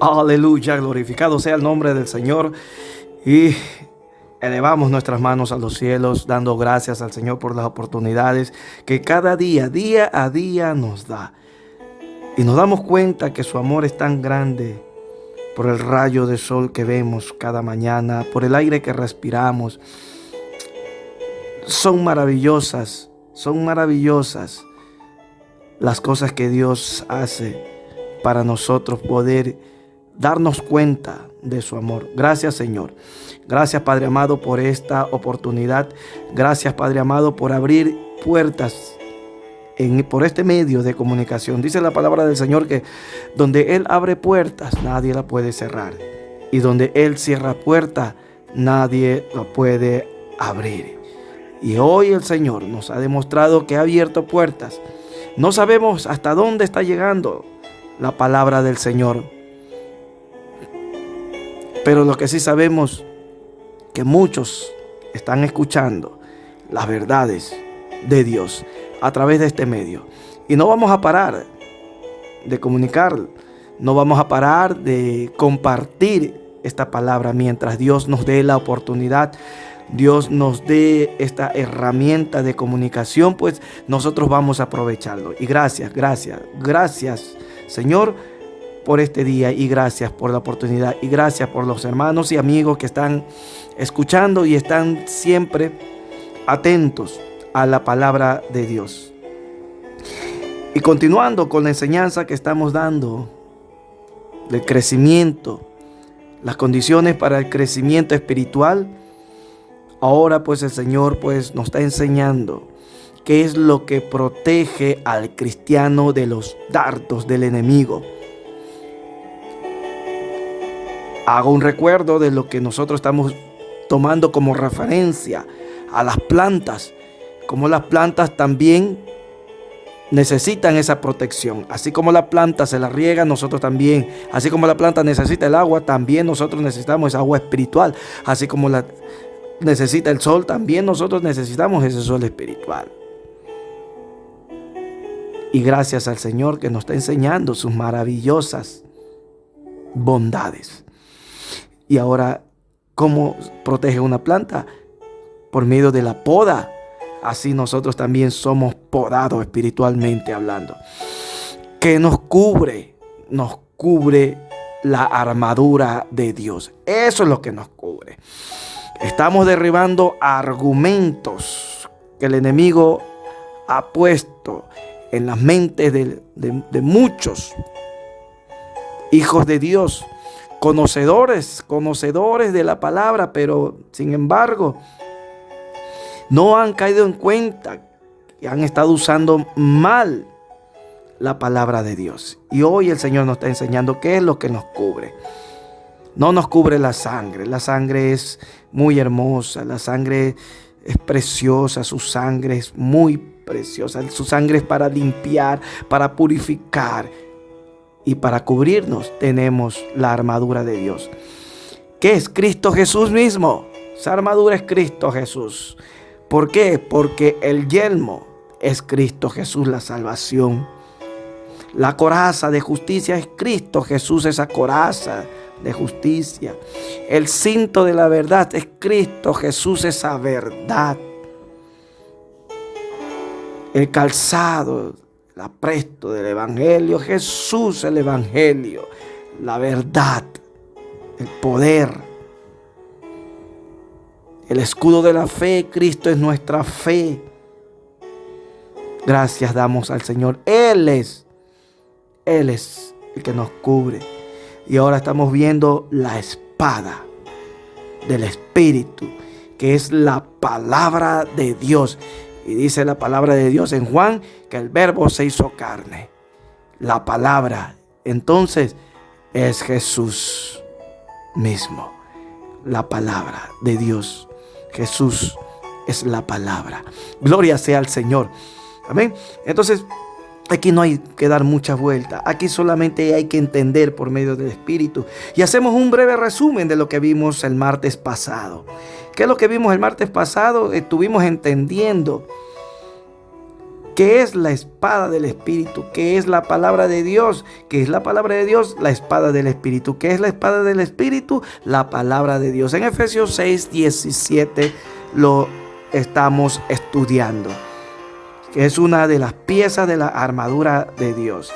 Aleluya, glorificado sea el nombre del Señor. Y elevamos nuestras manos a los cielos, dando gracias al Señor por las oportunidades que cada día, día a día nos da. Y nos damos cuenta que su amor es tan grande por el rayo de sol que vemos cada mañana, por el aire que respiramos. Son maravillosas las cosas que Dios hace para nosotros poder darnos cuenta de su amor. Gracias, Señor. Gracias, Padre amado, por esta oportunidad. Gracias, Padre amado, por abrir puertas por este medio de comunicación. Dice la palabra del Señor que donde Él abre puertas, nadie la puede cerrar. Y donde Él cierra puertas, nadie la puede abrir. Y hoy el Señor nos ha demostrado que ha abierto puertas. No sabemos hasta dónde está llegando la palabra del Señor. Pero lo que sí sabemos, que muchos están escuchando las verdades de Dios a través de este medio. Y no vamos a parar de comunicar, no vamos a parar de compartir esta palabra mientras Dios nos dé la oportunidad, Dios nos dé esta herramienta de comunicación, pues nosotros vamos a aprovecharlo. Y gracias, Señor, por este día, y gracias por la oportunidad, y gracias por los hermanos y amigos que están escuchando y están siempre atentos a la palabra de Dios. Y continuando con la enseñanza que estamos dando del crecimiento, las condiciones para el crecimiento espiritual, ahora pues el Señor pues nos está enseñando qué es lo que protege al cristiano de los dardos del enemigo. Hago un recuerdo de lo que nosotros estamos tomando como referencia a las plantas, como las plantas también necesitan esa protección. Así como la planta se la riega, nosotros también. Así como la planta necesita el agua, también nosotros necesitamos esa agua espiritual. Así como la necesita el sol, también nosotros necesitamos ese sol espiritual. Y gracias al Señor que nos está enseñando sus maravillosas bondades. Y ahora, ¿cómo protege una planta? Por medio de la poda. Así nosotros también somos podados espiritualmente hablando. Que nos cubre la armadura de Dios. Eso es lo que nos cubre. Estamos derribando argumentos que el enemigo ha puesto en las mentes de muchos hijos de Dios, conocedores de la palabra, pero sin embargo no han caído en cuenta que han estado usando mal la palabra de Dios. Y hoy el Señor nos está enseñando qué es lo que nos cubre. No nos cubre la sangre. La sangre es muy hermosa, la sangre es preciosa, su sangre es muy preciosa. Su sangre es para limpiar, para purificar. Y para cubrirnos tenemos la armadura de Dios, que es Cristo Jesús mismo. Esa armadura es Cristo Jesús. ¿Por qué? Porque el yelmo es Cristo Jesús, la salvación. La coraza de justicia es Cristo Jesús, esa coraza de justicia. El cinto de la verdad es Cristo Jesús, esa verdad. El calzado, el apresto del evangelio, Jesús el evangelio, la verdad, el poder. El escudo de la fe, Cristo es nuestra fe. Gracias damos al Señor. Él es el que nos cubre. Y ahora estamos viendo la espada del Espíritu, que es la palabra de Dios. Y dice la palabra de Dios en Juan que el verbo se hizo carne. La palabra, entonces, es Jesús mismo. La palabra de Dios. Jesús es la palabra. Gloria sea al Señor. Amén. Entonces, aquí no hay que dar muchas vueltas. Aquí solamente hay que entender por medio del Espíritu. Y hacemos un breve resumen de lo que vimos el martes pasado. ¿Qué es lo que vimos el martes pasado? Estuvimos entendiendo ¿Qué es la espada del Espíritu? ¿Qué es la palabra de Dios? ¿Qué es la palabra de Dios? La espada del Espíritu. ¿Qué es la espada del Espíritu? La palabra de Dios. En Efesios 6:17 lo estamos estudiando, que es una de las piezas de la armadura de Dios.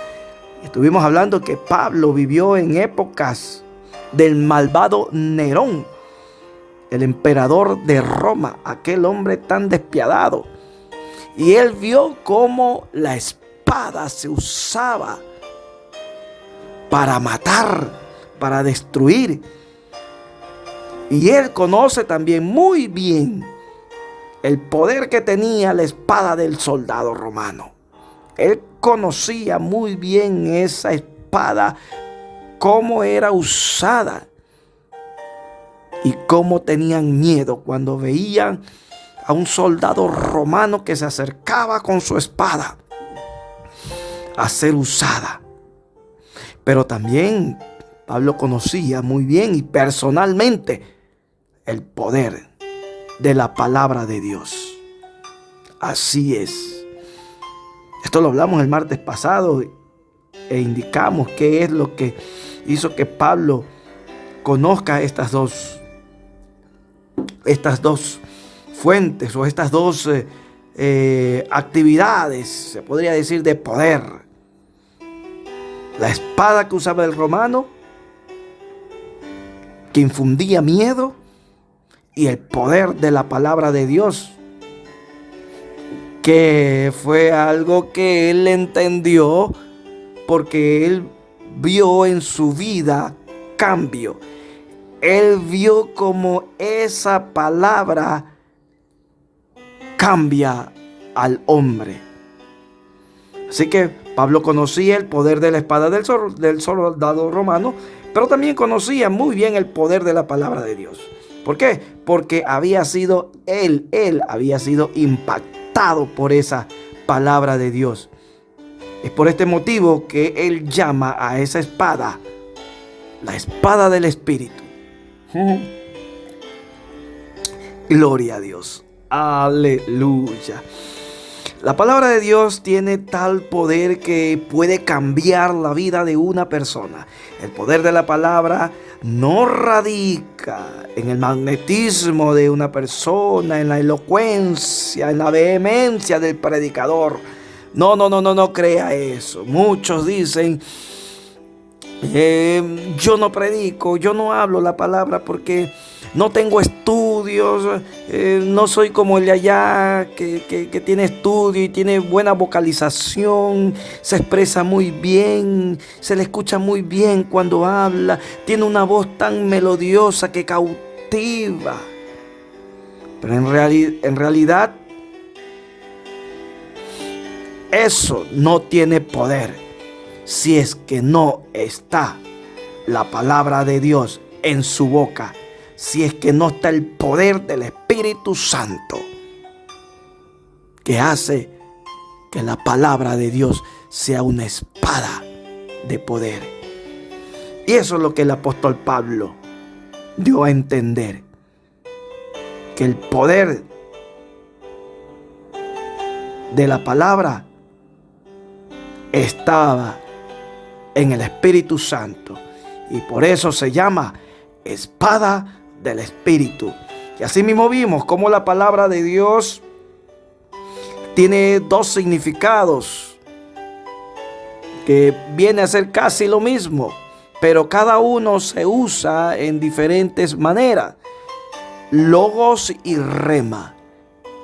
Estuvimos hablando que Pablo vivió en épocas del malvado Nerón, el emperador de Roma, aquel hombre tan despiadado. Y él vio cómo la espada se usaba para matar, para destruir. Y él conoce también muy bien el poder que tenía la espada del soldado romano. Él conocía muy bien esa espada, cómo era usada y cómo tenían miedo cuando veían a un soldado romano que se acercaba con su espada a ser usada. Pero también Pablo conocía muy bien y personalmente el poder de la palabra de Dios. Así es. Esto lo hablamos el martes pasado e indicamos qué es lo que hizo que Pablo conozca estas dos fuentes o estas dos actividades, se podría decir, de poder. La espada que usaba el romano, que infundía miedo, y el poder de la palabra de Dios, que fue algo que él entendió porque él vio en su vida cambio. Él vio como esa palabra cambia al hombre. Así que Pablo conocía el poder de la espada del soldado romano, pero también conocía muy bien el poder de la palabra de Dios. ¿Por qué? Porque había sido él había sido impactado por esa palabra de Dios. Es por este motivo que él llama a esa espada la espada del Espíritu. Gloria a Dios. Aleluya. La palabra de Dios tiene tal poder que puede cambiar la vida de una persona. El poder de la palabra no radica en el magnetismo de una persona, en la elocuencia, en la vehemencia del predicador. No crea eso. Muchos dicen, yo no predico, yo no hablo la palabra porque no tengo estudios, no soy como el de allá que tiene estudio y tiene buena vocalización, se expresa muy bien, se le escucha muy bien cuando habla, tiene una voz tan melodiosa que cautiva. Pero en realidad eso no tiene poder si es que no está la palabra de Dios en su boca. Si es que no está el poder del Espíritu Santo, que hace que la palabra de Dios sea una espada de poder. Y eso es lo que el apóstol Pablo dio a entender, que el poder de la palabra estaba en el Espíritu Santo, y por eso se llama espada del Espíritu. Y así mismo vimos cómo la palabra de Dios tiene dos significados que viene a ser casi lo mismo, pero cada uno se usa en diferentes maneras. Logos y rema.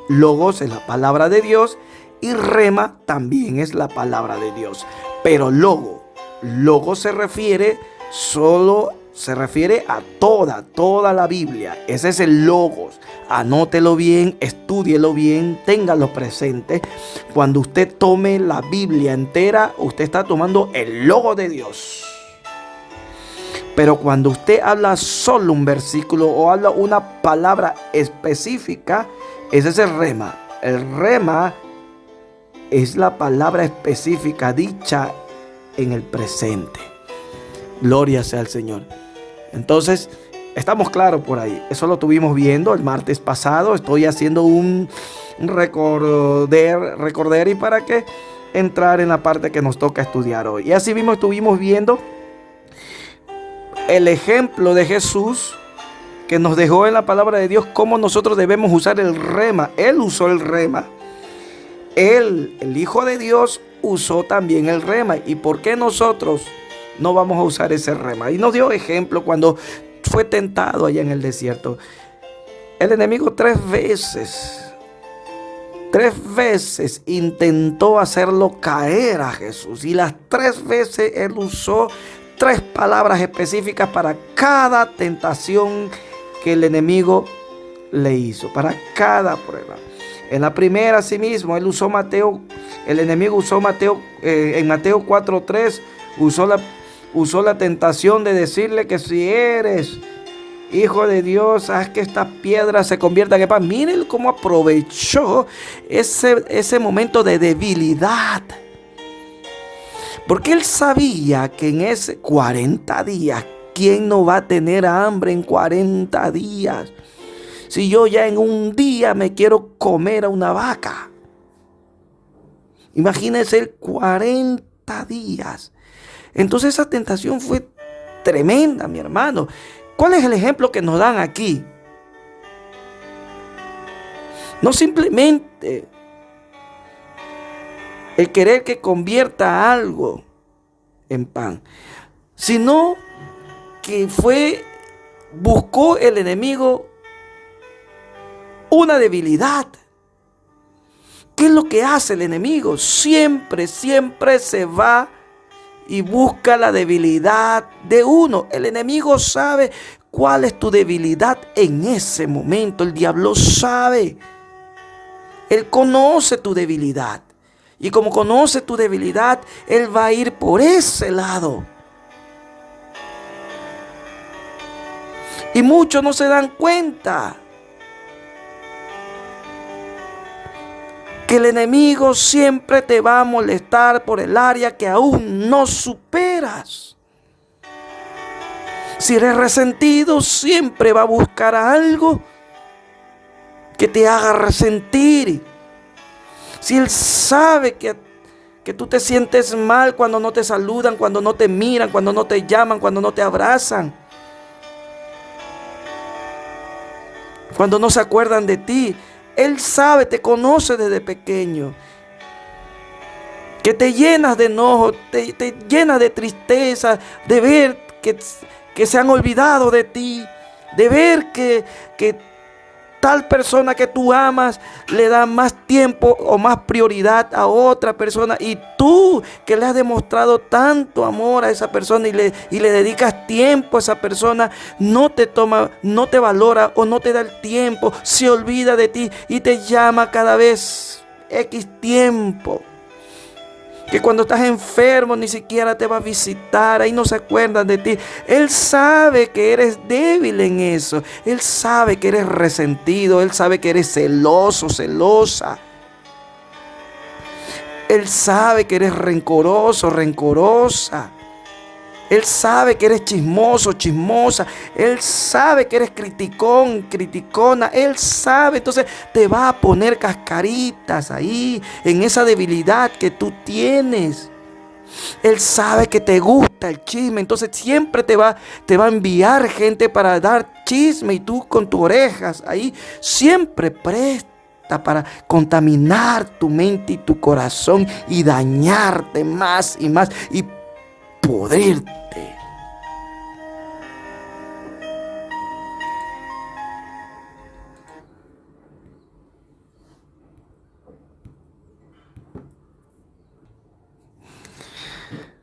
Logos es la palabra de Dios y rema también es la palabra de Dios. Pero logo se refiere a toda la Biblia. Ese es el logos. Anótelo bien, estúdielo bien, téngalo presente. Cuando usted tome la Biblia entera, usted está tomando el logo de Dios. Pero cuando usted habla solo un versículo o habla una palabra específica, ese es el rema. El rema es la palabra específica dicha en el presente. Gloria sea al Señor. Entonces, estamos claros por ahí. Eso lo tuvimos viendo el martes pasado. Estoy haciendo un recordar y para que entrar en la parte que nos toca estudiar hoy. Y así mismo estuvimos viendo el ejemplo de Jesús que nos dejó en la palabra de Dios, cómo nosotros debemos usar el rema. Él usó el rema. Él, el Hijo de Dios, usó también el rema. ¿Y por qué nosotros no vamos a usar ese rema? Y nos dio ejemplo cuando fue tentado allá en el desierto. El enemigo tres veces intentó hacerlo caer a Jesús. Y las 3 veces él usó 3 palabras específicas para cada tentación que el enemigo le hizo, para cada prueba. En la primera, asimismo, el enemigo usó en Mateo 4:3, usó la tentación de decirle que si eres Hijo de Dios, haz que estas piedras se conviertan en pan. Miren cómo aprovechó ese momento de debilidad. Porque él sabía que en ese 40 días, ¿quién no va a tener hambre en 40 días? Si yo ya en un día me quiero comer a una vaca. Imagínense el 40 días. Entonces esa tentación fue tremenda, mi hermano. ¿Cuál es el ejemplo que nos dan aquí? No simplemente el querer que convierta algo en pan, sino que buscó el enemigo una debilidad. ¿Qué es lo que hace el enemigo? Siempre se va y busca la debilidad de uno. El enemigo sabe cuál es tu debilidad en ese momento. El diablo sabe. Él conoce tu debilidad. Y como conoce tu debilidad, él va a ir por ese lado. Y muchos no se dan cuenta que el enemigo siempre te va a molestar por el área que aún no superas. Si eres resentido, siempre va a buscar algo que te haga resentir. Si él sabe que tú te sientes mal cuando no te saludan, cuando no te miran, cuando no te llaman, cuando no te abrazan, cuando no se acuerdan de ti. Él sabe, te conoce desde pequeño. Que te llenas de enojo, te llenas de tristeza, de ver que se han olvidado de ti, de ver que tal persona que tú amas le da más tiempo o más prioridad a otra persona, y tú que le has demostrado tanto amor a esa persona y le dedicas tiempo a esa persona, no te valora o no te da el tiempo, se olvida de ti y te llama cada vez X tiempo. Que cuando estás enfermo ni siquiera te va a visitar, ahí no se acuerdan de ti. Él sabe que eres débil en eso. Él sabe que eres resentido. Él sabe que eres celoso, celosa. Él sabe que eres rencoroso, rencorosa. Él sabe que eres chismoso, chismosa. Él sabe que eres criticón, criticona. Él sabe, entonces te va a poner cascaritas ahí en esa debilidad que tú tienes. Él sabe que te gusta el chisme, entonces siempre te va a enviar gente para dar chisme, y tú con tus orejas ahí siempre presta para contaminar tu mente y tu corazón y dañarte más y más y podrirte.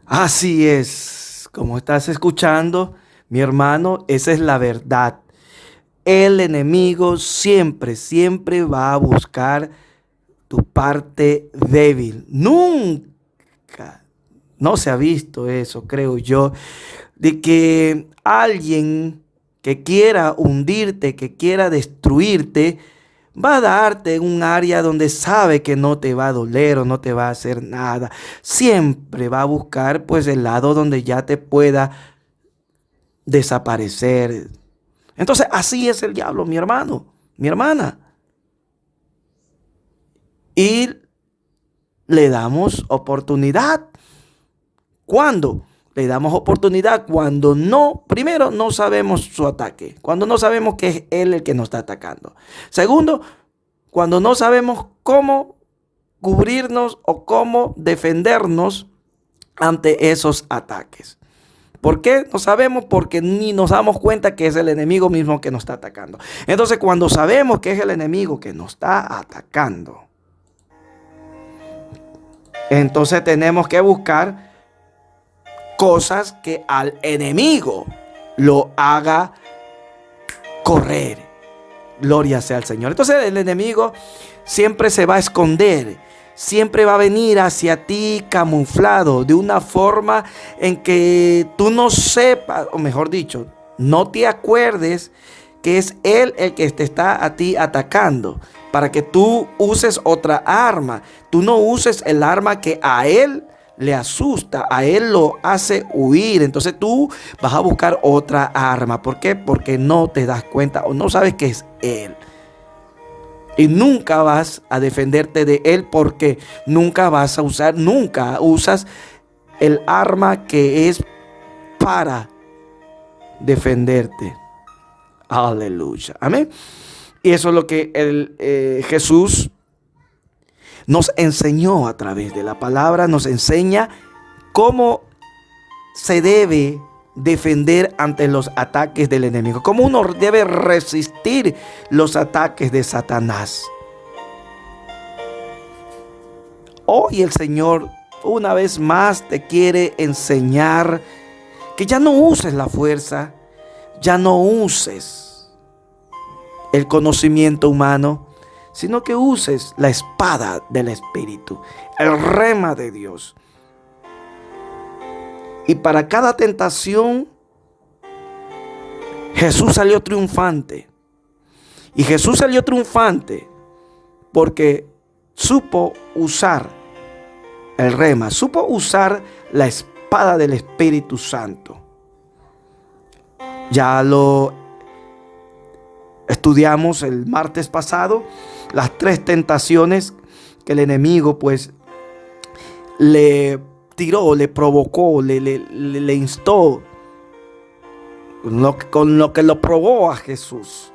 Así es, como estás escuchando, mi hermano, esa es la verdad. El enemigo siempre va a buscar tu parte débil. Nunca, no se ha visto eso, creo yo, de que alguien que quiera hundirte, que quiera destruirte, va a darte un área donde sabe que no te va a doler o no te va a hacer nada. Siempre va a buscar pues el lado donde ya te pueda desaparecer. Entonces así es el diablo, mi hermano, mi hermana. y le damos oportunidad. ¿Cuándo? Le damos oportunidad cuando primero no sabemos su ataque, cuando no sabemos que es él el que nos está atacando. Segundo, cuando no sabemos cómo cubrirnos o cómo defendernos ante esos ataques. ¿Por qué? No sabemos, porque ni nos damos cuenta que es el enemigo mismo que nos está atacando. Entonces, cuando sabemos que es el enemigo que nos está atacando, entonces tenemos que buscar cosas que al enemigo lo haga correr. Gloria sea al Señor. Entonces el enemigo siempre se va a esconder, siempre va a venir hacia ti camuflado de una forma en que tú no sepas, o mejor dicho, no te acuerdes que es él el que te está a ti atacando, para que tú uses otra arma. Tú no uses el arma que a él le asusta, a él lo hace huir. Entonces tú vas a buscar otra arma. ¿Por qué? Porque no te das cuenta o no sabes que es él. Y nunca vas a defenderte de él, porque nunca usas el arma que es para defenderte. Aleluya. Amén. Y eso es lo que Jesús nos enseñó a través de la palabra. Nos enseña cómo se debe defender ante los ataques del enemigo, cómo uno debe resistir los ataques de Satanás. Hoy el Señor una vez más te quiere enseñar que ya no uses la fuerza, ya no uses el conocimiento humano, sino que uses la espada del Espíritu, el rema de Dios. Y para cada tentación, Jesús salió triunfante. Y Jesús salió triunfante porque supo usar el rema, supo usar la espada del Espíritu Santo. Ya lo estudiamos el martes pasado, las 3 tentaciones que el enemigo pues le tiró, le provocó, le instó, con lo que lo probó a Jesús.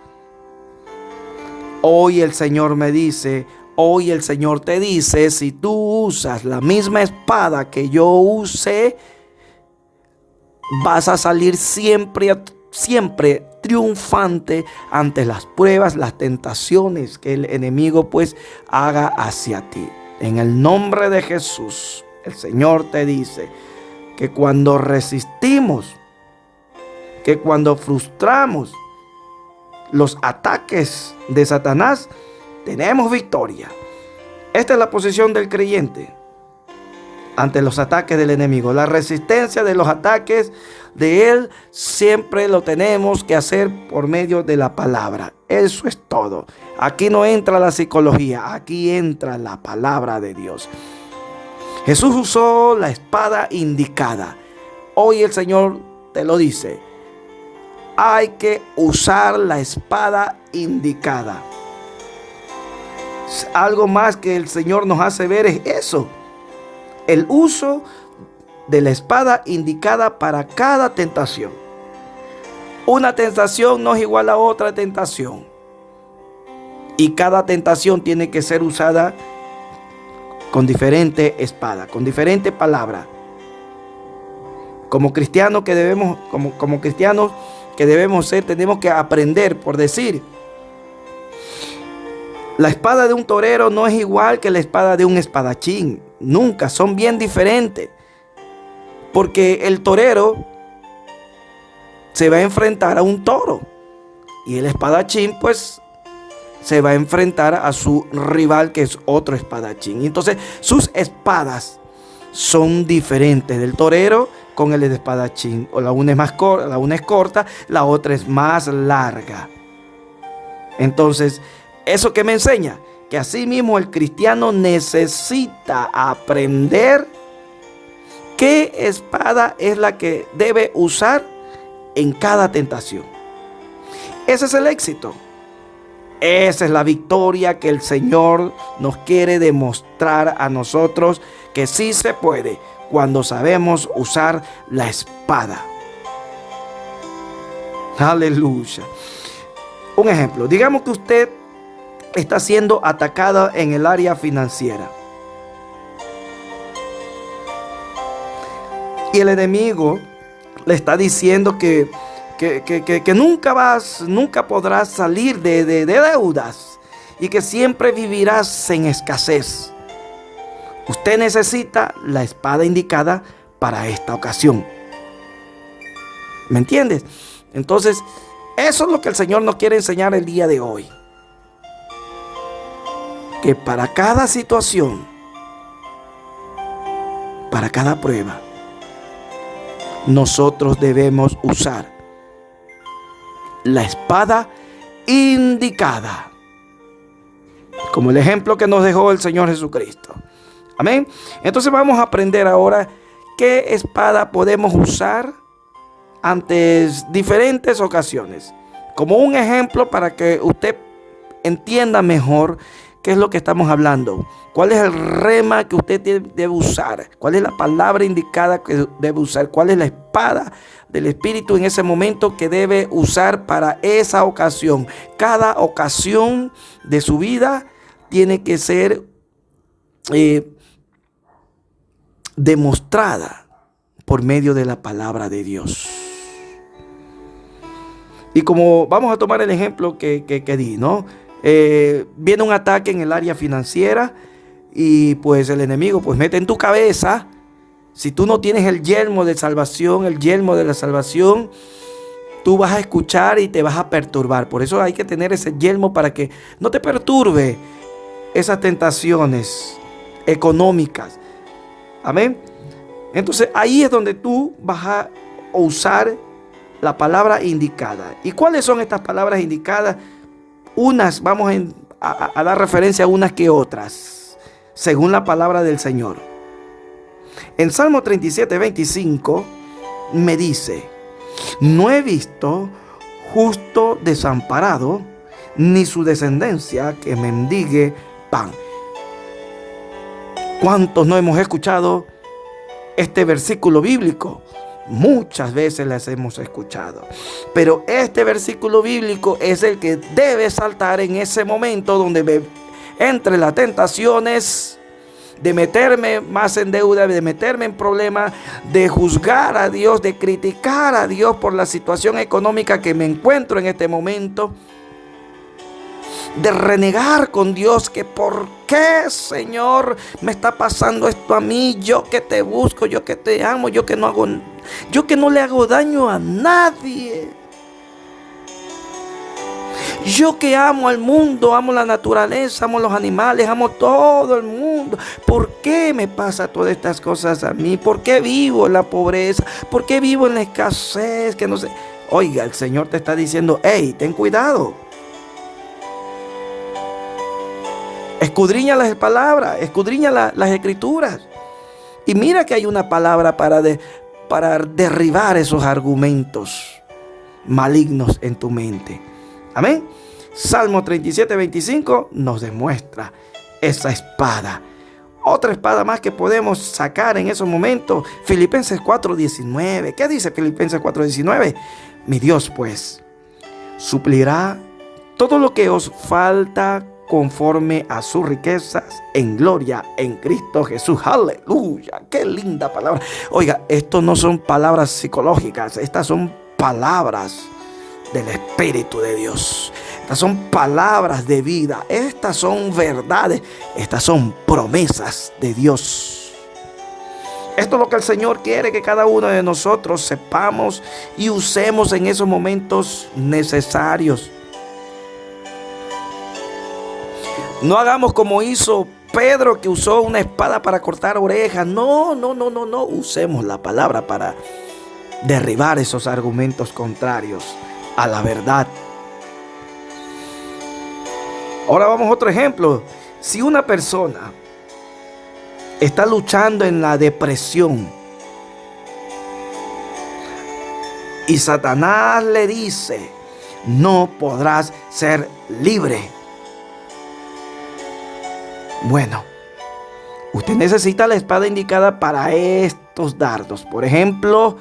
Hoy el Señor me dice, hoy el Señor te dice, si tú usas la misma espada que yo usé, vas a salir siempre triunfante ante las pruebas, las tentaciones que el enemigo pues haga hacia ti. En el nombre de Jesús, el Señor te dice que cuando resistimos, que cuando frustramos los ataques de Satanás, tenemos victoria. Esta es la posición del creyente ante los ataques del enemigo. La resistencia de los ataques de él siempre lo tenemos que hacer por medio de la palabra. Eso es todo. Aquí no entra la psicología, aquí entra la palabra de Dios. Jesús usó la espada indicada. Hoy el Señor te lo dice. Hay que usar la espada indicada. Algo más que el Señor nos hace ver es eso. El uso de la espada indicada para cada tentación. Una tentación no es igual a otra tentación. Y cada tentación tiene que ser usada con diferente espada, con diferente palabra. Como cristianos que debemos, como cristianos que debemos ser, tenemos que aprender, por decir, la espada de un torero no es igual que la espada de un espadachín. Nunca, son bien diferentes. Porque el torero se va a enfrentar a un toro. Y el espadachín pues se va a enfrentar a su rival, que es otro espadachín. Y entonces sus espadas son diferentes del torero con el espadachín. O la una es más corta, la una es corta, la otra es más larga. Entonces, ¿eso qué me enseña? Que así mismo el cristiano necesita aprender qué espada es la que debe usar en cada tentación. Ese es el éxito. Esa es la victoria que el Señor nos quiere demostrar a nosotros, que sí se puede cuando sabemos usar la espada. Aleluya. Un ejemplo, digamos que usted está siendo atacada en el área financiera. Y el enemigo le está diciendo que nunca podrás salir de deudas y que siempre vivirás en escasez. Usted necesita la espada indicada para esta ocasión. ¿Me entiendes? Entonces, eso es lo que el Señor nos quiere enseñar el día de hoy. Que para cada situación, para cada prueba, nosotros debemos usar la espada indicada, como el ejemplo que nos dejó el Señor Jesucristo. Amén. Entonces vamos a aprender ahora qué espada podemos usar ante diferentes ocasiones, como un ejemplo para que usted entienda mejor qué es lo que estamos hablando. ¿Cuál es el rema que usted debe usar? ¿Cuál es la palabra indicada que debe usar? ¿Cuál es la espada del Espíritu en ese momento que debe usar para esa ocasión? Cada ocasión de su vida tiene que ser demostrada por medio de la palabra de Dios. Y como vamos a tomar el ejemplo que di, ¿no? Viene un ataque en el área financiera y pues el enemigo pues mete en tu cabeza, si tú no tienes el yelmo de salvación, el yelmo de la salvación, tú vas a escuchar y te vas a perturbar. Por eso hay que tener ese yelmo para que no te perturbe esas tentaciones económicas. Amén. Entonces ahí es donde tú vas a usar la palabra indicada. ¿Y cuáles son estas palabras indicadas? Unas, vamos a dar referencia a unas que otras, según la palabra del Señor. En Salmo 37, 25 me dice: no he visto justo desamparado, ni su descendencia que mendigue pan. ¿Cuántos no hemos escuchado este versículo bíblico? Muchas veces las hemos escuchado, pero este versículo bíblico es el que debe saltar en ese momento donde entre las tentaciones de meterme más en deuda, de meterme en problemas, de juzgar a Dios, de criticar a Dios por la situación económica que me encuentro en este momento, de renegar con Dios, que por qué, Señor, me está pasando esto a mí, yo que te busco, yo que te amo, yo que no le hago daño a nadie, yo que amo al mundo, amo la naturaleza, amo los animales, amo todo el mundo. ¿Por qué me pasa todas estas cosas a mí? ¿Por qué vivo en la pobreza? ¿Por qué vivo en la escasez? Que no sé. Oiga, el Señor te está diciendo: hey, ten cuidado. Escudriña las palabras, escudriña las escrituras. Y mira que hay una palabra para derribar esos argumentos malignos en tu mente. Amén. Salmo 37, 25 nos demuestra esa espada. Otra espada más que podemos sacar en esos momentos. Filipenses 4, 19. ¿Qué dice Filipenses 4, 19? Mi Dios pues suplirá todo lo que os falta conforme a sus riquezas en gloria en Cristo Jesús. Aleluya, qué linda palabra. Oiga, esto no son palabras psicológicas, estas son palabras del Espíritu de Dios. Estas son palabras de vida, estas son verdades, estas son promesas de Dios. Esto es lo que el Señor quiere que cada uno de nosotros sepamos y usemos en esos momentos necesarios. No hagamos como hizo Pedro, que usó una espada para cortar orejas. No. Usemos la palabra para derribar esos argumentos contrarios a la verdad. Ahora vamos a otro ejemplo. Si una persona está luchando en la depresión y Satanás le dice: no podrás ser libre. Bueno, usted necesita la espada indicada para estos dardos. Por ejemplo,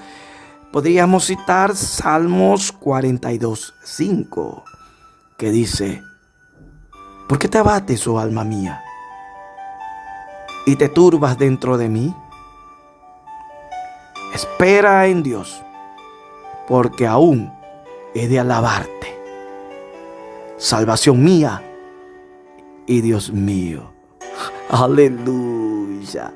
podríamos citar Salmos 42:5, que dice: ¿por qué te abates, oh alma mía, y te turbas dentro de mí? Espera en Dios, porque aún he de alabarte, salvación mía y Dios mío. Aleluya.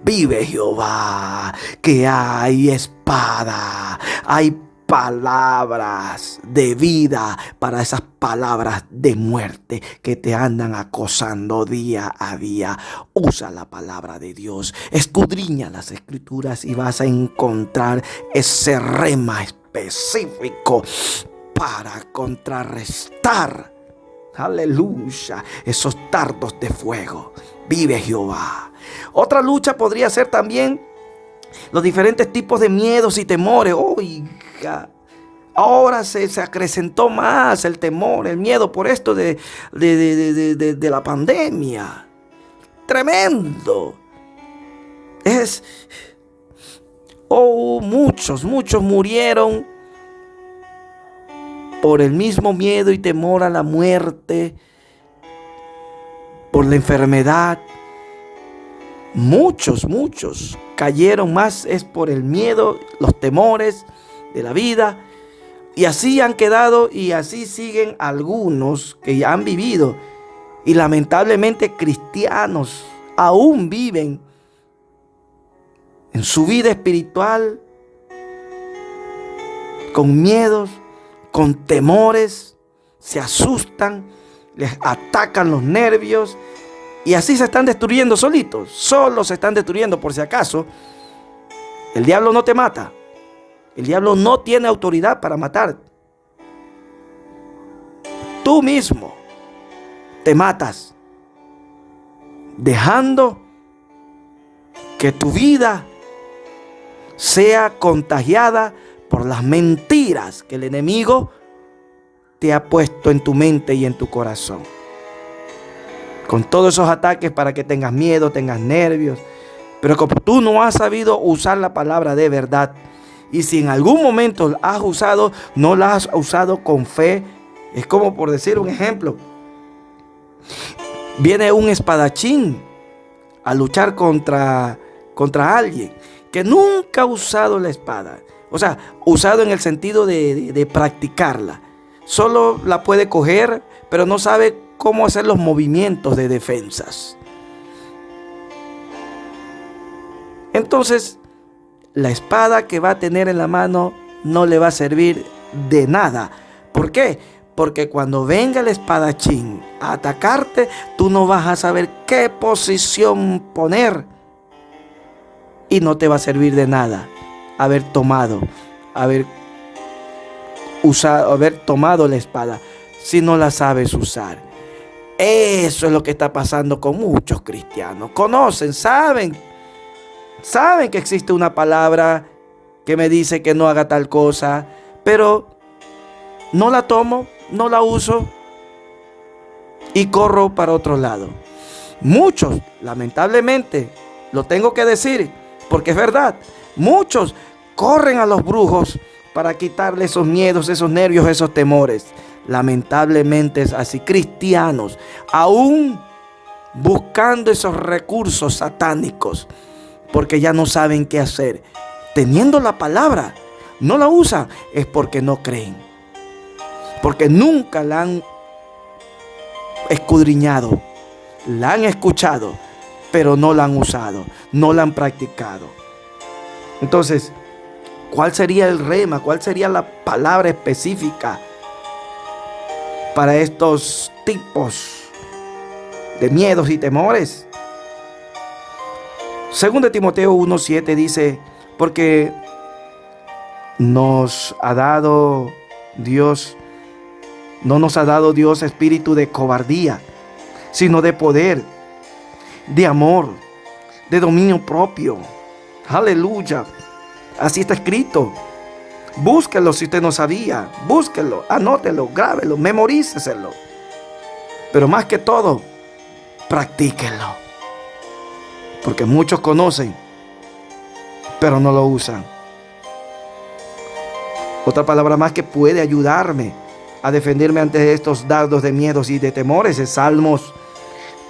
Vive Jehová, que hay espada, hay palabras de vida para esas palabras de muerte que te andan acosando día a día. Usa la palabra de Dios, escudriña las escrituras y vas a encontrar ese rema específico para contrarrestar, aleluya, esos dardos de fuego. Vive Jehová. Otra lucha podría ser también los diferentes tipos de miedos y temores. Oiga, ahora se acrecentó más el temor, el miedo por esto de la pandemia. Tremendo. Muchos murieron por el mismo miedo y temor a la muerte, por la enfermedad. Muchos cayeron más es por el miedo, los temores de la vida. Y así han quedado y así siguen algunos que ya han vivido. Y lamentablemente cristianos aún viven en su vida espiritual con miedos, con temores, se asustan, les atacan los nervios y así se están destruyendo solitos. Solo se están destruyendo. Por si acaso, el diablo no te mata. El diablo no tiene autoridad para matar. Tú mismo te matas, dejando que tu vida sea contagiada por las mentiras que el enemigo te ha puesto en tu mente y en tu corazón. Con todos esos ataques para que tengas miedo, tengas nervios. Pero como tú no has sabido usar la palabra de verdad, y si en algún momento la has usado, no la has usado con fe. Es como, por decir un ejemplo, viene un espadachín a luchar contra alguien que nunca ha usado la espada. O sea, usado en el sentido de practicarla. Solo la puede coger, pero no sabe cómo hacer los movimientos de defensas. Entonces, la espada que va a tener en la mano no le va a servir de nada. ¿Por qué? Porque cuando venga el espadachín a atacarte, tú no vas a saber qué posición poner. Y no te va a servir de nada haber tomado la espada si no la sabes usar. Eso es lo que está pasando con muchos cristianos. Conocen, saben que existe una palabra que me dice que no haga tal cosa, pero no la tomo, no la uso y corro para otro lado. Muchos, lamentablemente, lo tengo que decir porque es verdad, muchos corren a los brujos para quitarle esos miedos, esos nervios, esos temores. Lamentablemente es así. Cristianos, aún buscando esos recursos satánicos, porque ya no saben qué hacer. Teniendo la palabra, no la usan, es porque no creen. Porque nunca la han escudriñado, la han escuchado, pero no la han usado, no la han practicado. Entonces, ¿cuál sería el rema? ¿Cuál sería la palabra específica para estos tipos de miedos y temores? 2 Timoteo 1:7 dice: porque no nos ha dado Dios espíritu de cobardía, sino de poder, de amor, de dominio propio. Aleluya. Así está escrito. Búsquelo si usted no sabía. Búsquelo, anótelo, grábelo, memoríceselo. Pero más que todo, practíquenlo. Porque muchos conocen, pero no lo usan. Otra palabra más que puede ayudarme a defenderme ante estos dardos de miedos y de temores es Salmos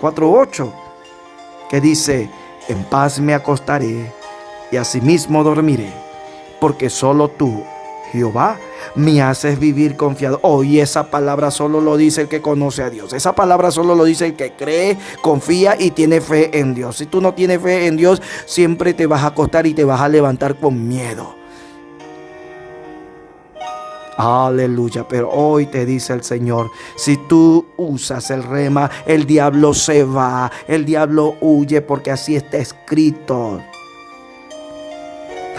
4:8, que dice: en paz me acostaré y asimismo dormiré, porque solo tú, Jehová, me haces vivir confiado. Y esa palabra solo lo dice el que conoce a Dios. Esa palabra solo lo dice el que cree, confía y tiene fe en Dios. Si tú no tienes fe en Dios, siempre te vas a acostar y te vas a levantar con miedo. Aleluya. Pero hoy te dice el Señor: si tú usas el rema, el diablo se va, el diablo huye, porque así está escrito.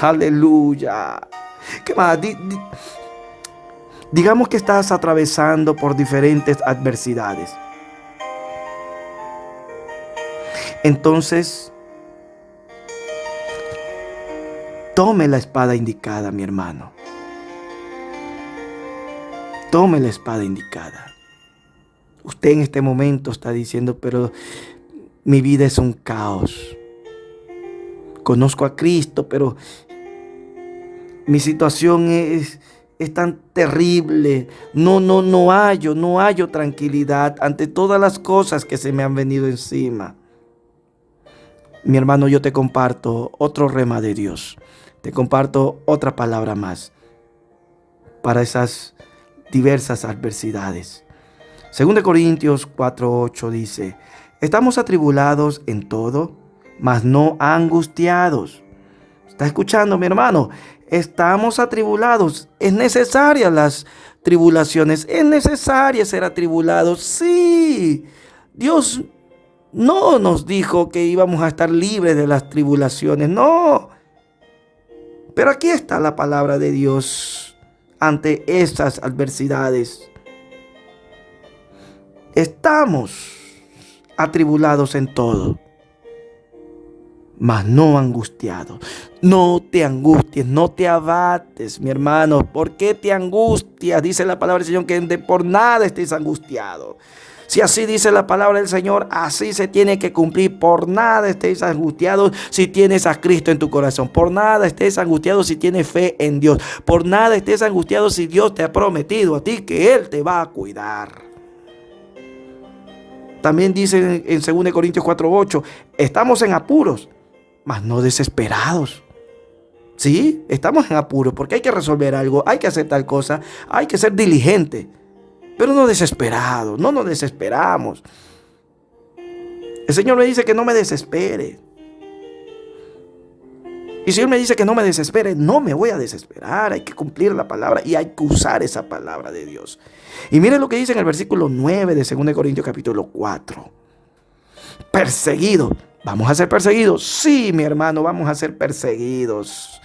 Aleluya. ¿Qué más? Digamos que estás atravesando por diferentes adversidades. Entonces, tome la espada indicada, mi hermano. Tome la espada indicada. Usted en este momento está diciendo: pero mi vida es un caos. Conozco a Cristo, pero mi situación es tan terrible. No hallo tranquilidad ante todas las cosas que se me han venido encima. Mi hermano, yo te comparto otro rema de Dios. Te comparto otra palabra más para esas diversas adversidades. 2 Corintios 4:8 dice: estamos atribulados en todo, mas no angustiados. ¿Está escuchando, mi hermano? Estamos atribulados. Es necesaria las tribulaciones. Es necesario ser atribulados. Sí. Dios no nos dijo que íbamos a estar libres de las tribulaciones. No. Pero aquí está la palabra de Dios ante estas adversidades. Estamos atribulados en todo, mas no angustiados. No te angusties, no te abates, mi hermano. ¿Por qué te angustias? Dice la palabra del Señor que por nada estés angustiado. Si así dice la palabra del Señor, así se tiene que cumplir. Por nada estés angustiados si tienes a Cristo en tu corazón. Por nada estés angustiado si tienes fe en Dios. Por nada estés angustiado si Dios te ha prometido a ti que Él te va a cuidar. También dice en 2 Corintios 4:8, estamos en apuros, mas no desesperados. Sí, estamos en apuros porque hay que resolver algo, hay que hacer tal cosa, hay que ser diligente. Pero no desesperados, no nos desesperamos. El Señor me dice que no me desespere. Y si Él me dice que no me desespere, no me voy a desesperar. Hay que cumplir la palabra y hay que usar esa palabra de Dios. Y miren lo que dice en el versículo 9 de 2 Corintios capítulo 4. Perseguidos. ¿Vamos a ser perseguidos? Sí, mi hermano, vamos a ser perseguidos.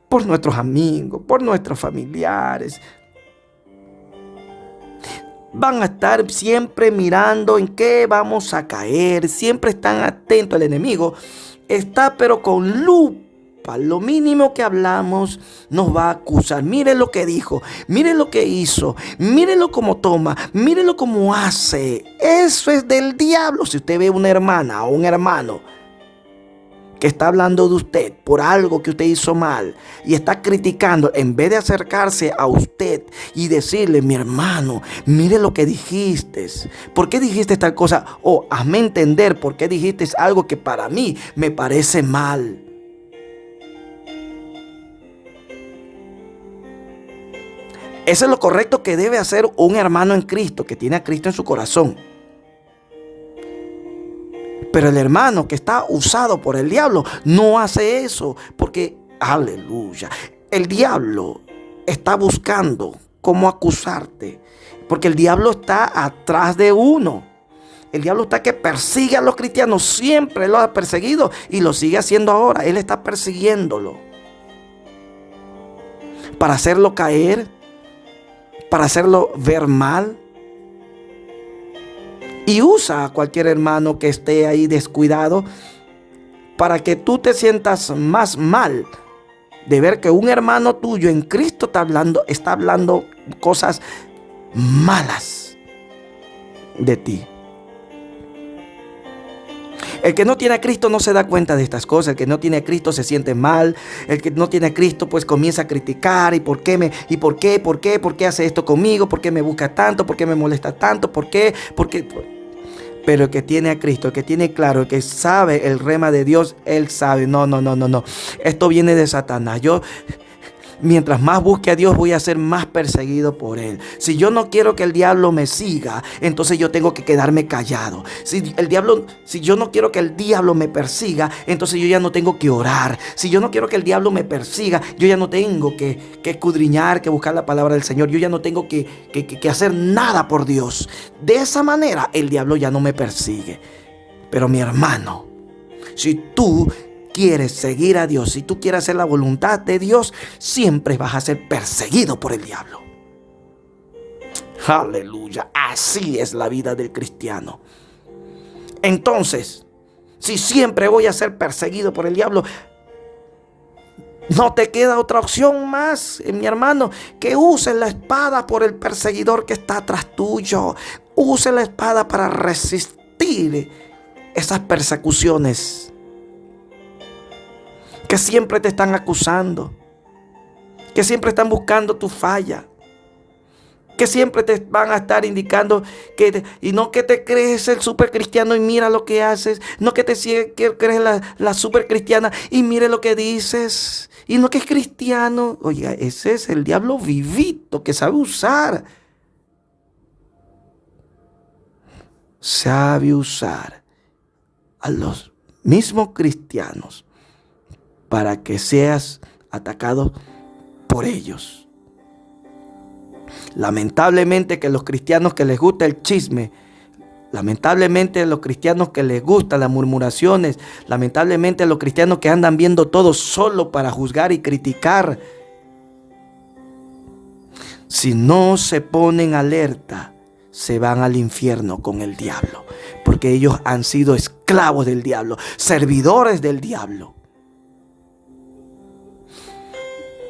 Por nuestros amigos, por nuestros familiares. Van a estar siempre mirando en qué vamos a caer. Siempre están atentos al enemigo. Está pero con lupa. Lo mínimo que hablamos nos va a acusar. Mire lo que dijo. Mire lo que hizo. Mírelo cómo toma. Mírelo cómo hace. Eso es del diablo. Si usted ve una hermana o un hermano que está hablando de usted por algo que usted hizo mal y está criticando, en vez de acercarse a usted y decirle: mi hermano, mire lo que dijiste, ¿por qué dijiste tal cosa? O hazme entender por qué dijiste algo que para mí me parece mal. Eso es lo correcto que debe hacer un hermano en Cristo, que tiene a Cristo en su corazón. Pero el hermano que está usado por el diablo no hace eso, porque, aleluya, el diablo está buscando cómo acusarte, porque el diablo está atrás de uno. El diablo está que persigue a los cristianos, siempre lo ha perseguido y lo sigue haciendo ahora. Él está persiguiéndolo para hacerlo caer, para hacerlo ver mal. Y usa a cualquier hermano que esté ahí descuidado para que tú te sientas más mal de ver que un hermano tuyo en Cristo está hablando cosas malas de ti. El que no tiene a Cristo no se da cuenta de estas cosas. El que no tiene a Cristo se siente mal. El que no tiene a Cristo pues comienza a criticar. ¿Por qué hace esto conmigo? ¿Por qué me busca tanto? ¿Por qué me molesta tanto? ¿Por qué? Pero el que tiene a Cristo, el que tiene claro, el que sabe el rema de Dios, él sabe. No. Esto viene de Satanás. Mientras más busque a Dios, voy a ser más perseguido por él. Si yo no quiero que el diablo me siga, entonces yo tengo que quedarme callado. Si yo no quiero que el diablo me persiga, entonces yo ya no tengo que orar. Si yo no quiero que el diablo me persiga, yo ya no tengo que escudriñar, que buscar la palabra del Señor. Yo ya no tengo que hacer nada por Dios. De esa manera, el diablo ya no me persigue. Pero mi hermano, si tú quieres seguir a Dios, si tú quieres hacer la voluntad de Dios, siempre vas a ser perseguido por el diablo. Aleluya. Así es la vida del cristiano. Entonces, si siempre voy a ser perseguido por el diablo, no te queda otra opción más, mi hermano, que uses la espada por el perseguidor que está atrás tuyo. Use la espada para resistir esas persecuciones que siempre te están acusando, que siempre están buscando tu falla, que siempre te van a estar indicando y no que te crees el super cristiano y mira lo que haces, no que crees la super cristiana y mire lo que dices, y no que es cristiano. Oiga, ese es el diablo vivito que sabe usar a los mismos cristianos para que seas atacado por ellos. Lamentablemente que los cristianos que les gusta el chisme, lamentablemente los cristianos que les gustan las murmuraciones, lamentablemente los cristianos que andan viendo todo solo para juzgar y criticar, si no se ponen alerta, se van al infierno con el diablo, porque ellos han sido esclavos del diablo, servidores del diablo.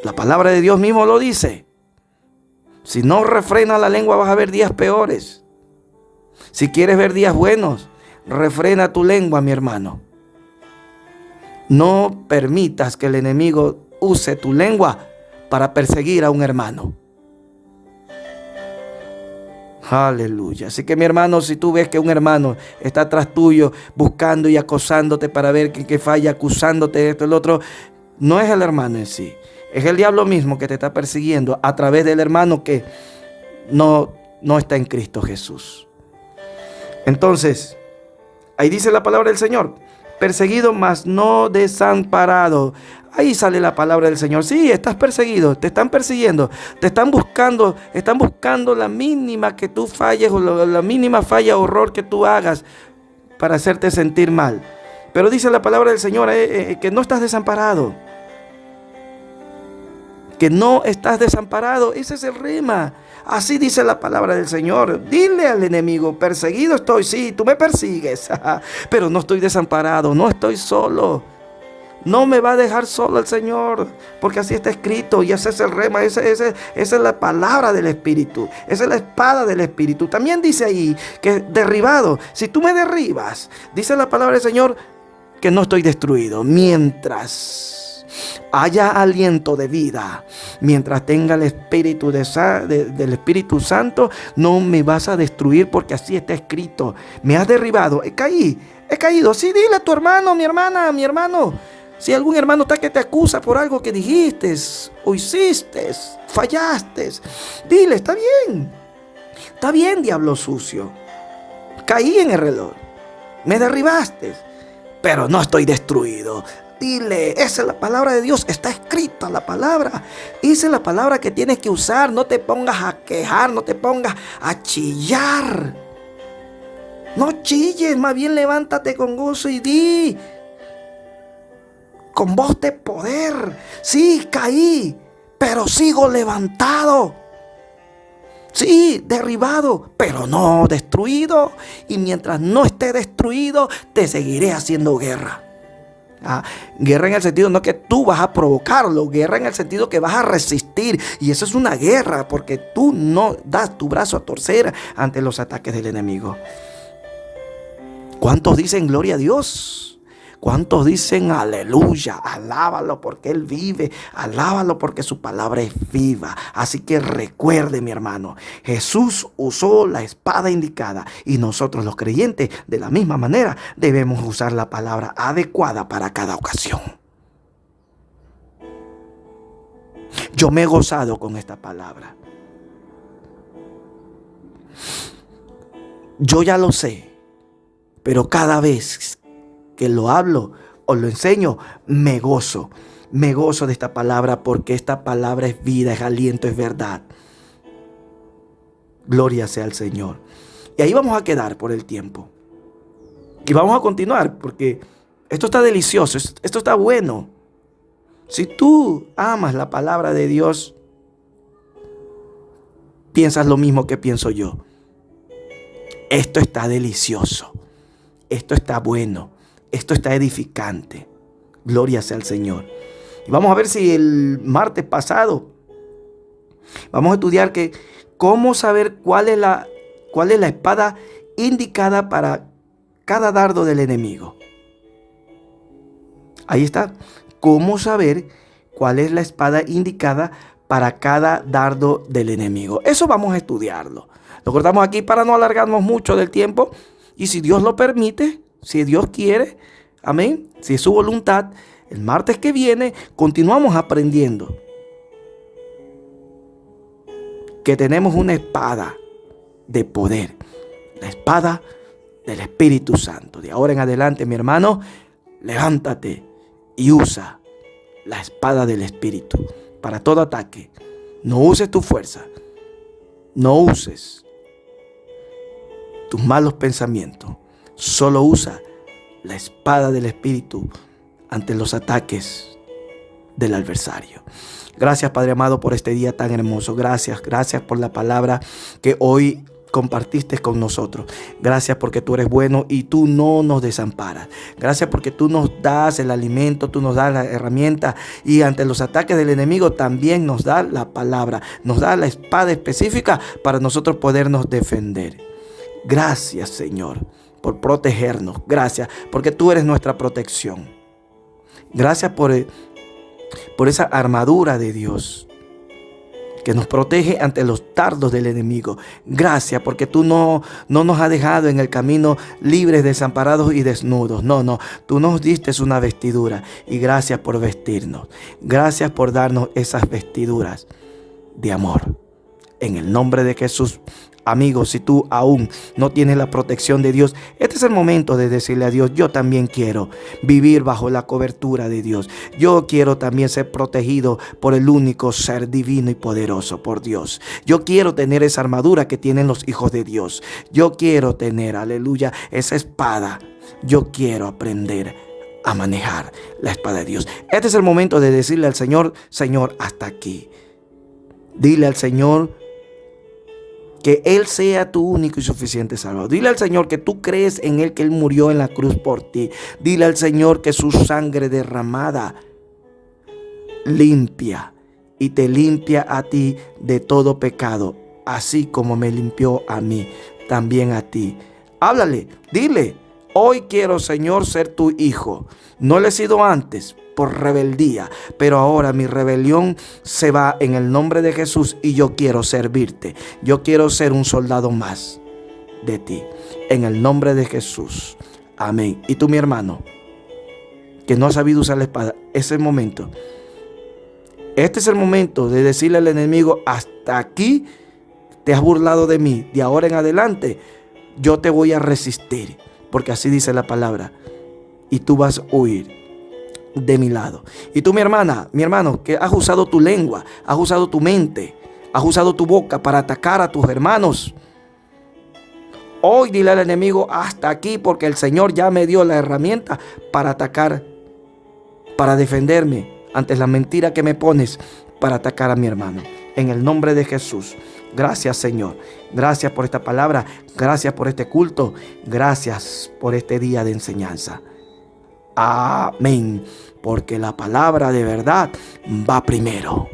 La palabra de Dios mismo lo dice. Si no refrenas la lengua, vas a ver días peores. Si quieres ver días buenos, refrena tu lengua, mi hermano. No permitas que el enemigo use tu lengua para perseguir a un hermano. Aleluya. Así que, mi hermano, si tú ves que un hermano está atrás tuyo buscando y acosándote para ver qué falla, acusándote de esto y lo otro, no es el hermano en sí. Es el diablo mismo que te está persiguiendo a través del hermano que no está en Cristo Jesús. Entonces, ahí dice la palabra del Señor: perseguido, mas no desamparado. Ahí sale la palabra del Señor. Sí, estás perseguido, te están persiguiendo, te están buscando la mínima que tú falles o la mínima falla o error que tú hagas para hacerte sentir mal. Pero dice la palabra del Señor que no estás desamparado. Que no estás desamparado. Ese es el rema. Así dice la palabra del Señor. Dile al enemigo: perseguido estoy, sí, tú me persigues, pero no estoy desamparado, no estoy solo. No me va a dejar solo el Señor, porque así está escrito, y ese es el rema, esa es la palabra del Espíritu, esa es la espada del Espíritu. También dice ahí que derribado, si tú me derribas, dice la palabra del Señor que no estoy destruido. Mientras haya aliento de vida, mientras tenga el espíritu del Espíritu Santo, no me vas a destruir, porque así está escrito. Me has derribado, he caído. Sí, dile a tu hermano, mi hermana, mi hermano. Si algún hermano está que te acusa por algo que dijiste o hiciste, fallaste, dile: está bien, diablo sucio. Caí en el reloj, me derribaste, pero no estoy destruido. Dile, esa es la palabra de Dios, está escrita la palabra. Esa es la palabra que tienes que usar. No te pongas a quejar, no te pongas a chillar. No chilles, más bien levántate con gozo y di con voz de poder: sí, caí, pero sigo levantado. Sí, derribado, pero no destruido. Y mientras no esté destruido, te seguiré haciendo guerra. Guerra en el sentido no que tú vas a provocarlo, guerra en el sentido que vas a resistir. Y eso es una guerra porque tú no das tu brazo a torcer ante los ataques del enemigo. ¿Cuántos dicen gloria a Dios? ¿Cuántos dicen aleluya? Alábalo porque Él vive. Alábalo porque su palabra es viva. Así que recuerde, mi hermano, Jesús usó la espada indicada y nosotros los creyentes de la misma manera debemos usar la palabra adecuada para cada ocasión. Yo me he gozado con esta palabra. Yo ya lo sé, pero cada vez que lo hablo o lo enseño, me gozo. Me gozo de esta palabra porque esta palabra es vida, es aliento, es verdad. Gloria sea al Señor. Y ahí vamos a quedar por el tiempo. Y vamos a continuar porque esto está delicioso, esto está bueno. Si tú amas la palabra de Dios, piensas lo mismo que pienso yo. Esto está delicioso. Esto está bueno. Esto está edificante. Gloria sea al Señor. Y vamos a ver si el martes pasado vamos a estudiar que cómo saber cuál es la espada indicada para cada dardo del enemigo. Ahí está. Cómo saber cuál es la espada indicada para cada dardo del enemigo. Eso vamos a estudiarlo. Lo cortamos aquí para no alargarnos mucho del tiempo. Y si Dios lo permite, si Dios quiere, amén, si es su voluntad, el martes que viene continuamos aprendiendo que tenemos una espada de poder, la espada del Espíritu Santo. De ahora en adelante, mi hermano, levántate y usa la espada del Espíritu para todo ataque. No uses tu fuerza, no uses tus malos pensamientos. Solo usa la espada del Espíritu ante los ataques del adversario. Gracias, Padre amado, por este día tan hermoso. Gracias por la palabra que hoy compartiste con nosotros. Gracias porque tú eres bueno y tú no nos desamparas. Gracias porque tú nos das el alimento, tú nos das la herramienta y ante los ataques del enemigo también nos das la palabra, nos das la espada específica para nosotros podernos defender. Gracias, Señor, por protegernos. Gracias porque tú eres nuestra protección. Gracias por esa armadura de Dios que nos protege ante los dardos del enemigo. Gracias porque tú no nos has dejado en el camino libres, desamparados y desnudos. No, tú nos diste una vestidura y gracias por vestirnos. Gracias por darnos esas vestiduras de amor. En el nombre de Jesús. Amigos, si tú aún no tienes la protección de Dios, este es el momento de decirle a Dios: yo también quiero vivir bajo la cobertura de Dios. Yo quiero también ser protegido por el único ser divino y poderoso, por Dios. Yo quiero tener esa armadura que tienen los hijos de Dios. Yo quiero tener, aleluya, esa espada. Yo quiero aprender a manejar la espada de Dios. Este es el momento de decirle al Señor: Señor, hasta aquí. Dile al Señor que Él sea tu único y suficiente Salvador. Dile al Señor que tú crees en Él, que Él murió en la cruz por ti. Dile al Señor que su sangre derramada limpia y te limpia a ti de todo pecado, así como me limpió a mí, también a ti. Háblale, dile: hoy quiero, Señor, ser tu hijo. No lo he sido antes por rebeldía, pero ahora mi rebelión se va en el nombre de Jesús y yo quiero servirte. Yo quiero ser un soldado más de ti, en el nombre de Jesús. Amén. Y tú, mi hermano, que no has sabido usar la espada, es el momento. Este es el momento de decirle al enemigo: hasta aquí te has burlado de mí. De ahora en adelante yo te voy a resistir, porque así dice la palabra, y tú vas a huir de mi lado. Y tú, mi hermana, mi hermano, que has usado tu lengua, has usado tu mente, has usado tu boca para atacar a tus hermanos, hoy dile al enemigo: hasta aquí, porque el Señor ya me dio la herramienta para atacar, para defenderme ante la mentira que me pones para atacar a mi hermano. En el nombre de Jesús. Gracias, Señor. Gracias por esta palabra. Gracias por este culto. Gracias por este día de enseñanza. Amén. Porque la palabra de verdad va primero.